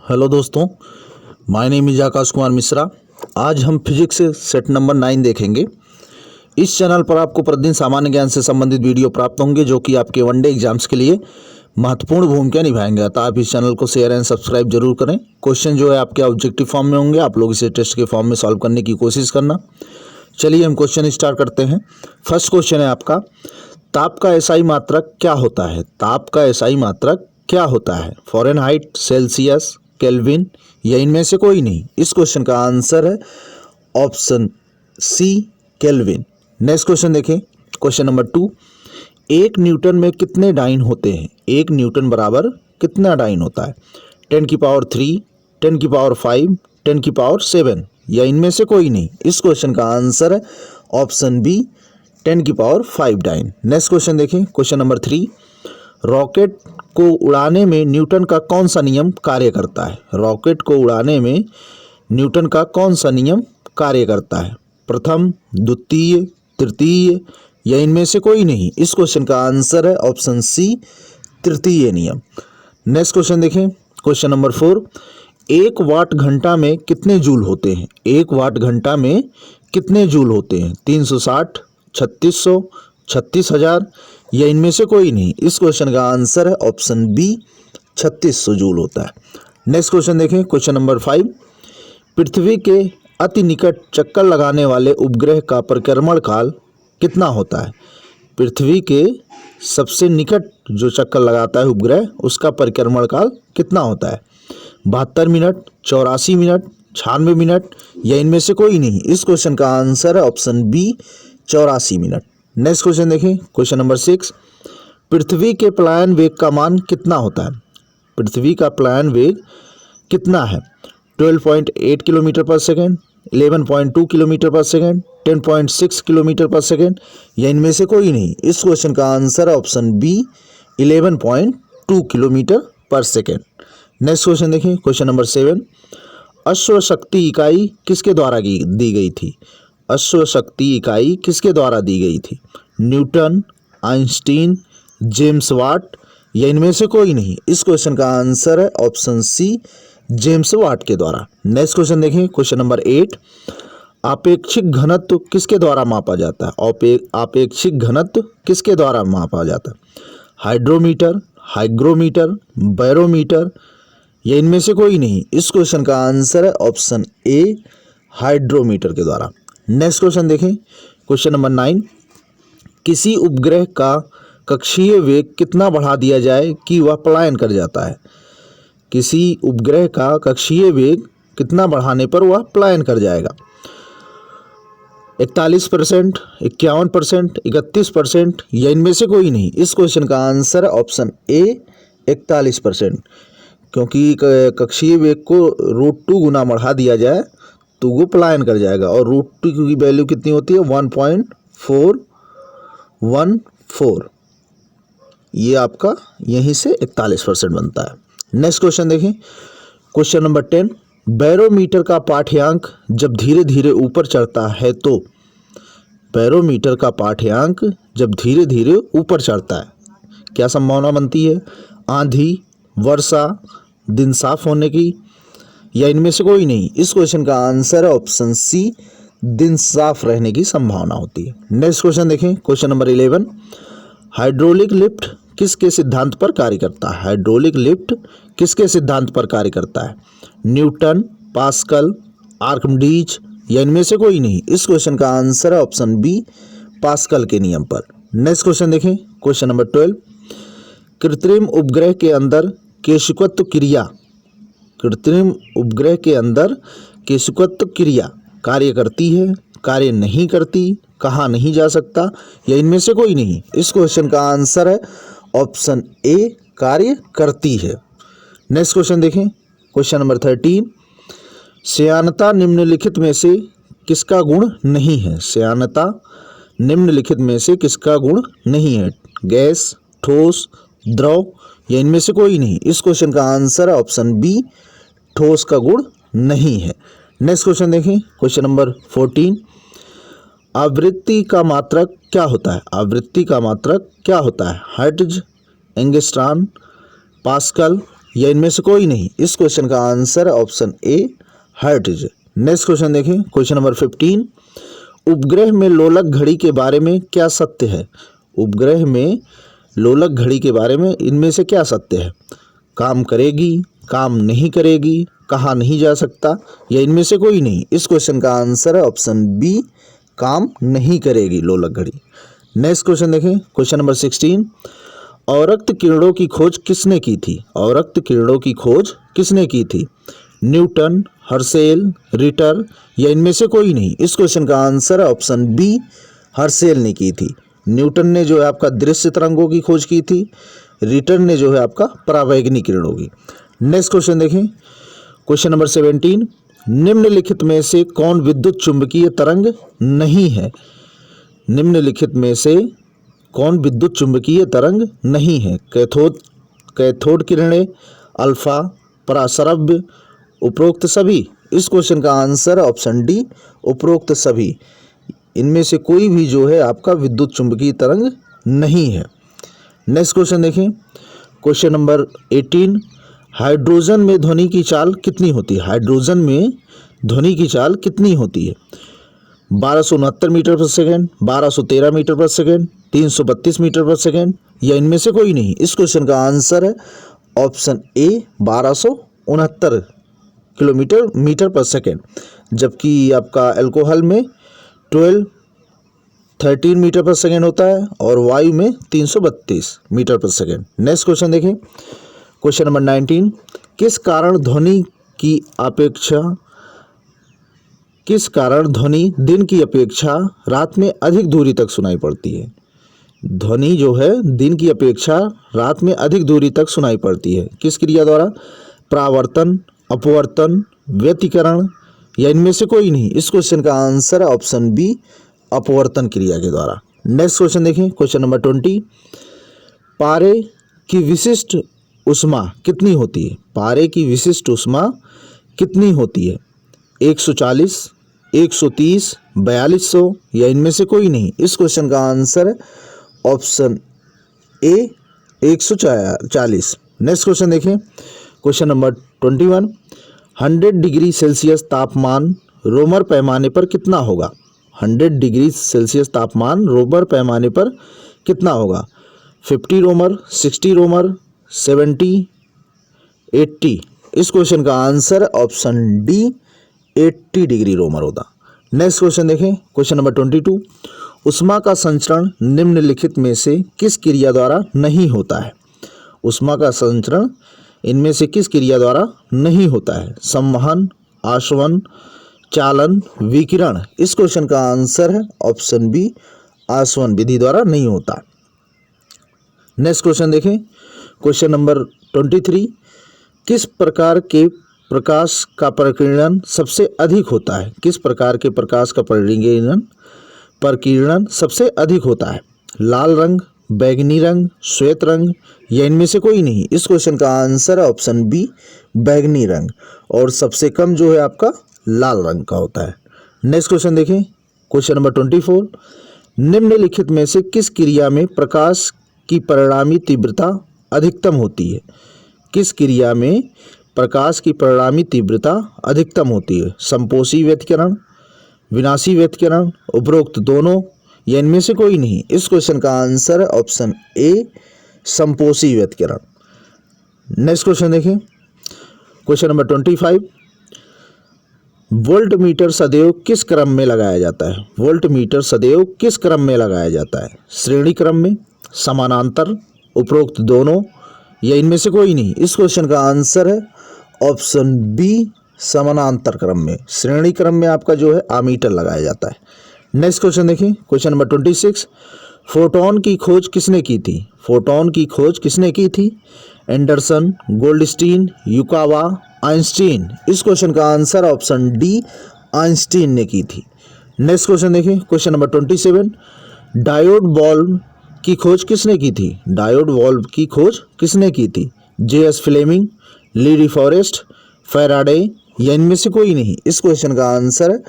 Hello दोस्तों, my name is Akash Kumar Mishra. आज हम फिजिक्स सेट नंबर 9 देखेंगे। इस चैनल पर आपको प्रतिदिन सामान्य ज्ञान से संबंधित वीडियो प्राप्त होंगे जो कि आपके वनडे एग्जाम्स के लिए महत्वपूर्ण भूमिका निभाएंगे। अतः आप इस चैनल को शेयर एंड सब्सक्राइब जरूर करें। क्वेश्चन जो है आपके ऑब्जेक्टिव फॉर्म में होंगे, आप लोग इसे टेस्ट के फॉर्म में सॉल्व करने की कोशिश करना। चलिए हम क्वेश्चन स्टार्ट करते हैं। फर्स्ट क्वेश्चन है आपका, ताप का एसआई मात्रक क्या होता है? ताप का एसआई मात्रक क्या होता है? फ़ारेनहाइट, सेल्सियस, केल्विन या इनमें से कोई नहीं? इस क्वेश्चन का आंसर है option C, Kelvin. Next question देखें, क्वेश्चन नंबर 2। एक न्यूटन में कितने डाइन होते हैं? एक न्यूटन बराबर कितना डाइन होता है? 10 की पावर 3, 10 की पावर 5, 10 की पावर 7 या इनमें से कोई नहीं? इस क्वेश्चन का आंसर है ऑप्शन बी, 10 की पावर 5 डाइन। नेक्स्ट क्वेश्चन देखें, क्वेश्चन नंबर 3। रॉकेट को उड़ाने में न्यूटन का कौन सा नियम कार्य करता है? रॉकेट को उड़ाने में न्यूटन का कौन सा नियम कार्य करता है? प्रथम, द्वितीय, तृतीय या इनमें से कोई नहीं? इस क्वेश्चन का आंसर है ऑप्शन सी, तृतीय नियम। नेक्स्ट क्वेश्चन देखें, क्वेश्चन नंबर 4। 1 वाट घंटा में कितने जूल होते हैं? 1 वाट घंटा में कितने जूल होते हैं? 360, 3600, 36,000 या इनमें से कोई नहीं? इस क्वेश्चन का आंसर है ऑप्शन बी, 3600 जूल होता है। नेक्स्ट क्वेश्चन देखें, क्वेश्चन नंबर 5। पृथ्वी के अति निकट चक्कर लगाने वाले उपग्रह का परिक्रमण काल कितना होता है? पृथ्वी के सबसे निकट जो चक्कर लगाता है उपग्रह, उसका परिक्रमण काल कितना होता है? 72 मिनट, 84 मिनट, 96 मिनट या इनमें से कोई नहीं? इस क्वेश्चन का आंसर है option B, 84 minute. Next question देखें, क्वेश्चन नंबर 6। पृथ्वी के पलायन वेग का मान कितना होता है? पृथ्वी का पलायन वेग कितना है? 12.8 किलोमीटर पर सेकेंड, 11.2 किलोमीटर पर सेकेंड, 10.6 किलोमीटर पर सेकेंड या इनमें से कोई नहीं? इस क्वेश्चन का आंसर है ऑप्शन बी, 11.2 किलोमीटर पर सेकेंड। नेक्स्ट क्वेश्चन देखें, क्वेश्चन नंबर 7। अश्व शक्ति इकाई किसके द्वारा दी गई थी? अश्व शक्ति इकाई किसके द्वारा दी गई थी? न्यूटन, आइंस्टीन, जेम्स वाट या इनमें से कोई नहीं? इस क्वेश्चन का आंसर है ऑप्शन सी, जेम्स वाट के द्वारा। नेक्स्ट क्वेश्चन देखें, क्वेश्चन नंबर 8। आपेक्षिक घनत्व किसके द्वारा मापा जाता है? आपेक्षिक घनत्व किसके द्वारा मापा जाता है? हाइड्रोमीटर, हाइग्रोमीटर, बैरोमीटर या इनमें से कोई नहीं? इस क्वेश्चन का आंसर है ऑप्शन ए, हाइड्रोमीटर के द्वारा। नेक्स्ट क्वेश्चन देखें, क्वेश्चन नंबर 9। किसी उपग्रह का कक्षीय वेग कितना बढ़ा दिया जाए कि वह पलायन कर जाता है? किसी उपग्रह का कक्षीय वेग कितना बढ़ाने पर वह पलायन कर जाएगा? 41%, 51%, 31% या इनमें से कोई नहीं? इस क्वेश्चन का आंसर है ऑप्शन ए, 41%। क्योंकि कक्षीय वेग को √2 गुना बढ़ा दिया जाए तो वो पलायन कर जाएगा, और √2 की वैल्यू कितनी होती है? 1.414। ये आपका यहीं से 41% बनता है। नेक्स्ट क्वेश्चन देखें, क्वेश्चन नंबर 10। बैरोमीटर का पाठ्यांक जब धीरे धीरे ऊपर चढ़ता है तो? बैरोमीटर का पाठ्यांक जब धीरे धीरे ऊपर चढ़ता है क्या संभावना बनती है? आंधी, वर्षा, दिन साफ होने की या इनमें से कोई नहीं? इस क्वेश्चन का आंसर है ऑप्शन सी, दिन साफ रहने की संभावना होती है। नेक्स्ट क्वेश्चन देखें, क्वेश्चन नंबर 11। हाइड्रोलिक लिफ्ट किसके सिद्धांत पर कार्य करता है? हाइड्रोलिक लिफ्ट किसके सिद्धांत पर कार्य करता है? न्यूटन, पास्कल, आर्किमिडीज या इनमें से कोई नहीं? इस क्वेश्चन का आंसर है ऑप्शन बी, पास्कल के नियम पर। नेक्स्ट क्वेश्चन देखें, क्वेश्चन नंबर 12। कृत्रिम उपग्रह के अंदर केशिकत्व क्रिया, कृत्रिम उपग्रह के अंदर केशिकत्व क्रिया कार्य करती है, कार्य नहीं करती, कहा नहीं जा सकता या इनमें से कोई नहीं? इस क्वेश्चन का आंसर है ऑप्शन ए, कार्य करती है। नेक्स्ट क्वेश्चन देखें, क्वेश्चन नंबर 13। श्यानता निम्नलिखित में से किसका गुण नहीं है? श्यानता निम्नलिखित में से किसका गुण नहीं है? गैस, ठोस, द्रव या इनमें से कोई नहीं? इस क्वेश्चन का आंसर है ऑप्शन बी, ठोस का गुण नहीं है। नेक्स्ट क्वेश्चन देखें, क्वेश्चन नंबर 14। आवृत्ति का मात्रक क्या होता है? आवृत्ति का मात्रक क्या होता है? हर्ट्ज, एंगस्ट्रॉम, पास्कल या इनमें से कोई नहीं? इस क्वेश्चन का आंसर है option A hydrogen. Next question देखें, क्वेश्चन नंबर 15। उपग्रह में लोलक घड़ी के बारे में क्या सत्य है? उपग्रह में लोलक घड़ी के बारे में इनमें से क्या सत्य है? काम करेगी, काम नहीं करेगी, कहा नहीं जा सकता, या इनमें से कोई नहीं? इस क्वेश्चन का आंसर है ऑप्शन बी काम नहीं करेगी लोलक घड़ी। नेक्स्ट क्वेश्चन देखें, क्वेश्चन नंबर 16। अवरक्त किरणों की खोज किसने की थी? अवरक्त किरणों की खोज किसने की थी? न्यूटन, हर्शेल, रिटर, या इनमें से कोई नहीं? इस क्वेश्चन का आंसर है ऑप्शन बी हर्शेल ने की थी। न्यूटन ने जो है आपका दृश्य तरंगों की खोज की थी, रिटर ने जो है आपका परावैंगनी किरणों की। नेक्स्ट क्वेश्चन देखें, क्वेश्चन नंबर 17। निम्नलिखित में से कौन विद्युत चुंबकीय तरंग नहीं है? निम्नलिखित में से कौन विद्युत चुंबकीय तरंग नहीं है? कैथोड किरणें, अल्फा, पराश्रव्य, उपरोक्त सभी? इस क्वेश्चन का आंसर ऑप्शन डी उपरोक्त सभी। इनमें से कोई भी जो है आपका विद्युत चुंबकीय तरंग नहीं है। नेक्स्ट क्वेश्चन देखें, क्वेश्चन नंबर 18। हाइड्रोजन में ध्वनि की चाल कितनी होती है? हाइड्रोजन में ध्वनि की चाल कितनी होती है? 1269 मीटर पर सेकेंड, 1213 मीटर पर सेकेंड, 332 मीटर पर सेकेंड, या इनमें से कोई नहीं? इस क्वेश्चन का आंसर है ऑप्शन ए 1269 किलोमीटर मीटर पर सेकेंड, जबकि आपका अल्कोहल में 13 मीटर पर सेकेंड होता है और वायु में 332 मीटर पर सेकेंड। नेक्स्ट क्वेश्चन देखें, क्वेश्चन नंबर 19। किस कारण ध्वनि दिन की अपेक्षा रात में अधिक दूरी तक सुनाई पड़ती है? ध्वनि जो है दिन की अपेक्षा रात में अधिक दूरी तक सुनाई पड़ती है। किस क्रिया द्वारा? परावर्तन, अपवर्तन, व्यतिकरण, या इनमें से कोई नहीं? इस क्वेश्चन का आंसर है ऑप्शन बी अपवर्तन क्रिया के द्वारा। नेक्स्ट क्वेश्चन देखें, क्वेश्चन नंबर 20। पारे की विशिष्ट ऊष्मा कितनी होती है? पारे की विशिष्ट ऊष्मा कितनी होती है? 140, 130, 4200, या इनमें से कोई नहीं? इस क्वेश्चन का आंसर है ऑप्शन ए 140। नेक्स्ट क्वेश्चन देखें, क्वेश्चन नंबर 21। 100 डिग्री सेल्सियस तापमान रोमर पैमाने पर कितना होगा? 100 डिग्री सेल्सियस तापमान रोमर पैमाने पर कितना होगा? 50 रोमर, 60 रोमर, 70, 80? इस क्वेश्चन का आंसर ऑप्शन डी 80 डिग्री रोमर होता। नेक्स्ट क्वेश्चन देखें, क्वेश्चन नंबर 22। ऊष्मा का संचरण निम्नलिखित में से किस क्रिया द्वारा नहीं होता है? ऊष्मा का संचरण इनमें से किस क्रिया द्वारा नहीं होता है? संवहन, आसवन, चालन, विकिरण? इस क्वेश्चन का आंसर है ऑप्शन बी आसवन विधि द्वारा नहीं होता। नेक्स्ट क्वेश्चन देखें, क्वेश्चन नंबर 23। किस प्रकार के प्रकाश का प्रकीर्णन सबसे अधिक होता है? किस प्रकार के प्रकाश का प्रकीर्णन सबसे अधिक होता है? लाल रंग, बैगनी रंग, श्वेत रंग, या इनमें से कोई नहीं? इस क्वेश्चन का आंसर है ऑप्शन बी बैगनी रंग, और सबसे कम जो है आपका लाल रंग का होता है। नेक्स्ट क्वेश्चन देखें, क्वेश्चन नंबर 24। निम्नलिखित में से किस क्रिया में प्रकाश की परिणामी तीव्रता अधिकतम होती है? किस क्रिया में प्रकाश की परिणामी तीव्रता अधिकतम होती है? संपोषी व्यतिकरण, विनाशी व्यतिकरण, उपरोक्त दोनों, या इनमें से कोई नहीं? इस क्वेश्चन का आंसर है ऑप्शन ए संपोषी व्यतिकरण। नेक्स्ट क्वेश्चन देखें, क्वेश्चन नंबर 25। वोल्ट मीटर सदैव किस क्रम में लगाया जाता है? वोल्ट मीटर सदैव किस क्रम में लगाया जाता है? श्रेणी क्रम में, समानांतर, उपरोक्त दोनों, या इनमें से कोई नहीं? इस क्वेश्चन का आंसर है ऑप्शन बी समानांतर क्रम में। श्रेणी क्रम में आपका जो है आमीटर लगाया जाता है। नेक्स्ट क्वेश्चन देखिए, क्वेश्चन नंबर 26। फोटोन की खोज किसने की थी? फोटोन की खोज किसने की थी? Anderson, Goldstein, Yukawa, Einstein? इस क्वेश्चन का आंसर ऑप्शन डी आइंस्टीन ने की थी। नेक्स्ट क्वेश्चन देखिए, क्वेश्चन नंबर 27। डायोड बल्ब की खोज किसने की थी? डायोड बल्ब की खोज किसने की थी? जे.एस. फ्लेमिंग, ली डी फॉरेस्ट, फैराडे, या इनमें से कोई नहीं? इस क्वेश्चन का आंसर है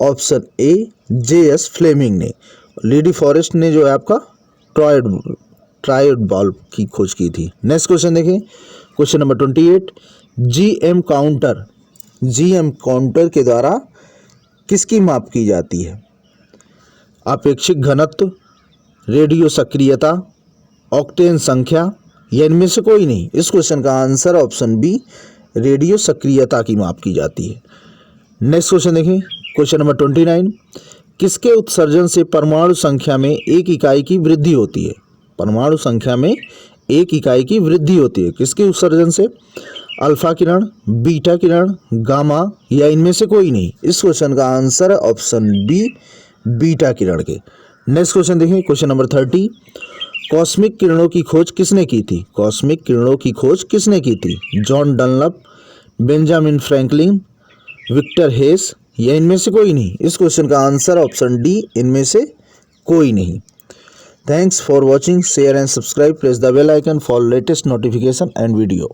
ऑप्शन ए जे.एस. फ्लेमिंग ने। ली डी फॉरेस्ट ने जो है आपका ट्रायोड बल्ब की खोज की थी। नेक्स्ट क्वेश्चन देखिए, क्वेश्चन नंबर 28, जीएम काउंटर के द्वारा किसकी माप की जाती है? आपेक्षिक घनत्व, रेडियो सक्रियता, ऑक्टेन संख्या या इनमें से कोई नहीं। इस क्वेश्चन का आंसर ऑप्शन बी, रेडियो सक्रियता की माप की जाती है। नेक्स्ट क्वेश्चन देखें, क्वेश्चन नंबर 29, किसके उत्सर्जन से परमाणु संख्या में एक इकाई की वृद्धि होती है? परमाणु संख्या में एक इकाई की वृद्धि होती है किसके उत्सर्जन से? अल्फा किरण, बीटा किरण, गामा या इनमें से कोई नहीं। इस क्वेश्चन का आंसर ऑप्शन बी, बीटा किरण के। नेक्स्ट क्वेश्चन देखें, क्वेश्चन नंबर 30, कॉस्मिक किरणों की खोज किसने की थी? कॉस्मिक किरणों की खोज किसने की थी? John Dunlop, Benjamin Franklin, Victor Hess या इनमें से कोई नहीं। इस क्वेश्चन का आंसर ऑप्शन डी, इनमें से कोई नहीं। Thanks for watching, share and subscribe. Press the bell icon for latest notification and video.